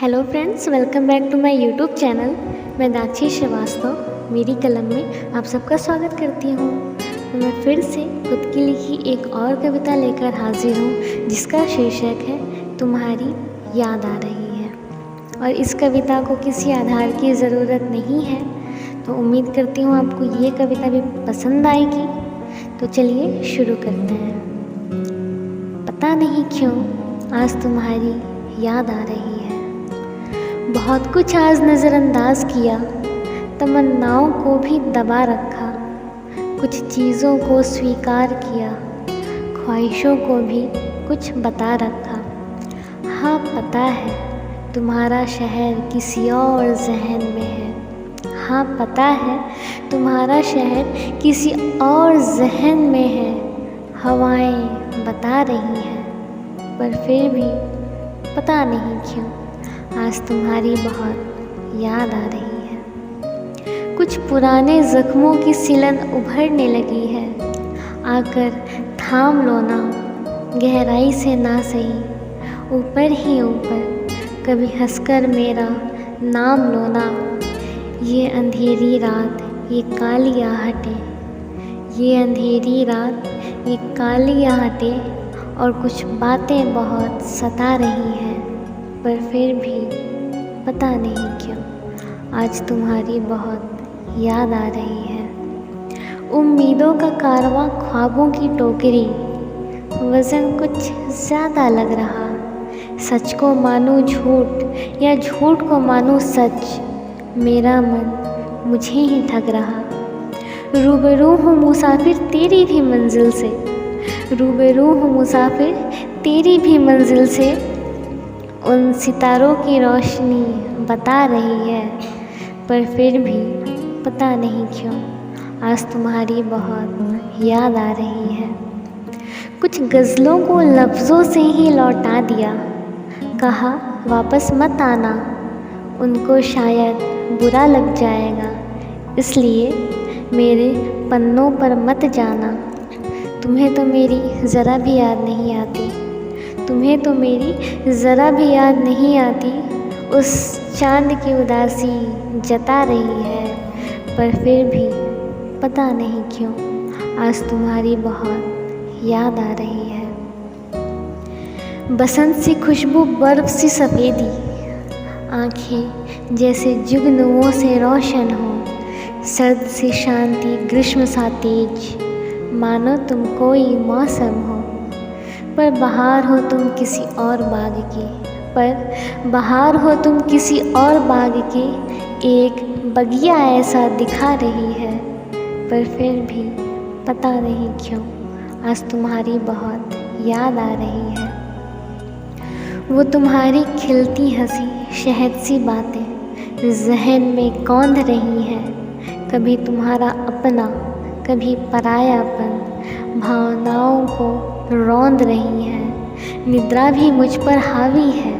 Hello friends, welcome back to my YouTube channel. मैं दाक्षी श्रीवास्तव मेरी कलम में आप सबका स्वागत करती हूँ। तो मैं फिर से खुद की लिखी एक और कविता लेकर हाजिर हूँ जिसका शीर्षक है तुम्हारी याद आ रही है। और इस कविता को किसी आधार की ज़रूरत नहीं है, तो उम्मीद करती हूँ आपको ये कविता भी पसंद आएगी। तो चलिए शुरू करते हैं। पता नहीं क्यों आज तुम्हारी याद आ रही है। बहुत कुछ आज नज़रअंदाज किया, तमन्नाओं को भी दबा रखा, कुछ चीज़ों को स्वीकार किया, ख्वाहिशों को भी कुछ बता रखा। हाँ पता है तुम्हारा शहर किसी और जहन में है। हाँ पता है तुम्हारा शहर किसी और जहन में है। हवाएं बता रही हैं, पर फिर भी पता नहीं क्यों आज तुम्हारी बहुत याद आ रही है। कुछ पुराने ज़ख्मों की सिलन उभरने लगी है। आकर थाम लो ना, गहराई से ना सही, ऊपर ही ऊपर कभी हंसकर मेरा नाम लो ना। ये अंधेरी रात, ये काली आहटें, ये अंधेरी रात, ये काली आहटें और कुछ बातें बहुत सता रही हैं, पर फिर भी पता नहीं क्यों आज तुम्हारी बहुत याद आ रही है। उम्मीदों का कारवां, ख्वाबों की टोकरी, वज़न कुछ ज़्यादा लग रहा। सच को मानूं झूठ या झूठ को मानूं सच, मेरा मन मुझे ही ठग रहा। रूबरू हूँ मुसाफिर तेरी भी मंजिल से, रूबरू हूँ मुसाफिर तेरी भी मंजिल से। उन सितारों की रोशनी बता रही है, पर फिर भी पता नहीं क्यों आज तुम्हारी बहुत याद आ रही है। कुछ गज़लों को लफ्ज़ों से ही लौटा दिया, कहा वापस मत आना, उनको शायद बुरा लग जाएगा, इसलिए मेरे पन्नों पर मत जाना। तुम्हें तो मेरी ज़रा भी याद नहीं आती, तुम्हें तो मेरी ज़रा भी याद नहीं आती। उस चाँद की उदासी जता रही है, पर फिर भी पता नहीं क्यों आज तुम्हारी बहुत याद आ रही है। बसंत सी खुशबू, बर्फ़ सी सफ़ेदी, आँखें जैसे जुगनुओं से रोशन हो, सर्द सी शांति, ग्रीष्म सा तेज, मानो तुम कोई मौसम हो। पर बहार हो तुम किसी और बाग की, पर बहार हो तुम किसी और बाग की, एक बगिया ऐसा दिखा रही है, पर फिर भी पता नहीं क्यों आज तुम्हारी बहुत याद आ रही है। वो तुम्हारी खिलती हंसी, शहद सी बातें जहन में कौंध रही हैं। कभी तुम्हारा अपना, कभी परायापन भावनाओं को रौंद रही है। निद्रा भी मुझ पर हावी है,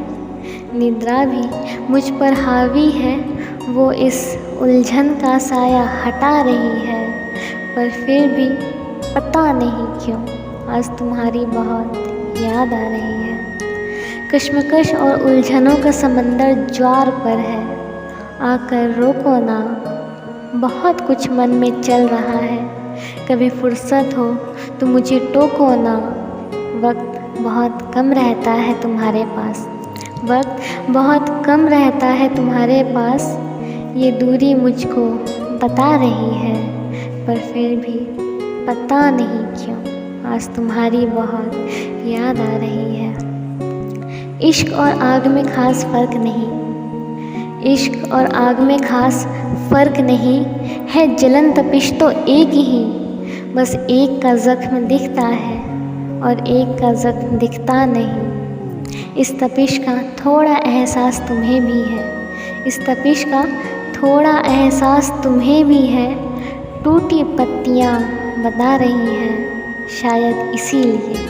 निद्रा भी मुझ पर हावी है। वो इस उलझन का साया हटा रही है, पर फिर भी पता नहीं क्यों आज तुम्हारी बहुत याद आ रही है। कश्मकश और उलझनों का समंदर ज्वार पर है, आकर रोको ना, बहुत कुछ मन में चल रहा है। कभी फुर्सत हो तो मुझे टोको ना, वक्त बहुत कम रहता है तुम्हारे पास, वक्त बहुत कम रहता है तुम्हारे पास। ये दूरी मुझको बता रही है, पर फिर भी पता नहीं क्यों आज तुम्हारी बहुत याद आ रही है। इश्क और आग में खास फ़र्क नहीं, इश्क और आग में खास फ़र्क नहीं है। जलन तपिश तो एक ही, बस एक का ज़ख्म दिखता है और एक का ज़ख्म दिखता नहीं। इस तपिश का थोड़ा एहसास तुम्हें भी है, इस तपिश का थोड़ा एहसास तुम्हें भी है। टूटी पत्तियाँ बता रही हैं, शायद इसीलिए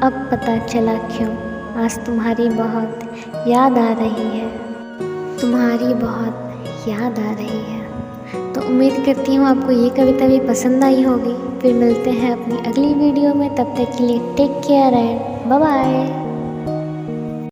अब पता चला क्यों आज तुम्हारी बहुत याद आ रही है, तुम्हारी बहुत याद आ रही है। तो उम्मीद करती हूँ आपको ये कविता भी पसंद आई होगी। फिर मिलते हैं अपनी अगली वीडियो में, तब तक के लिए take care and bye bye.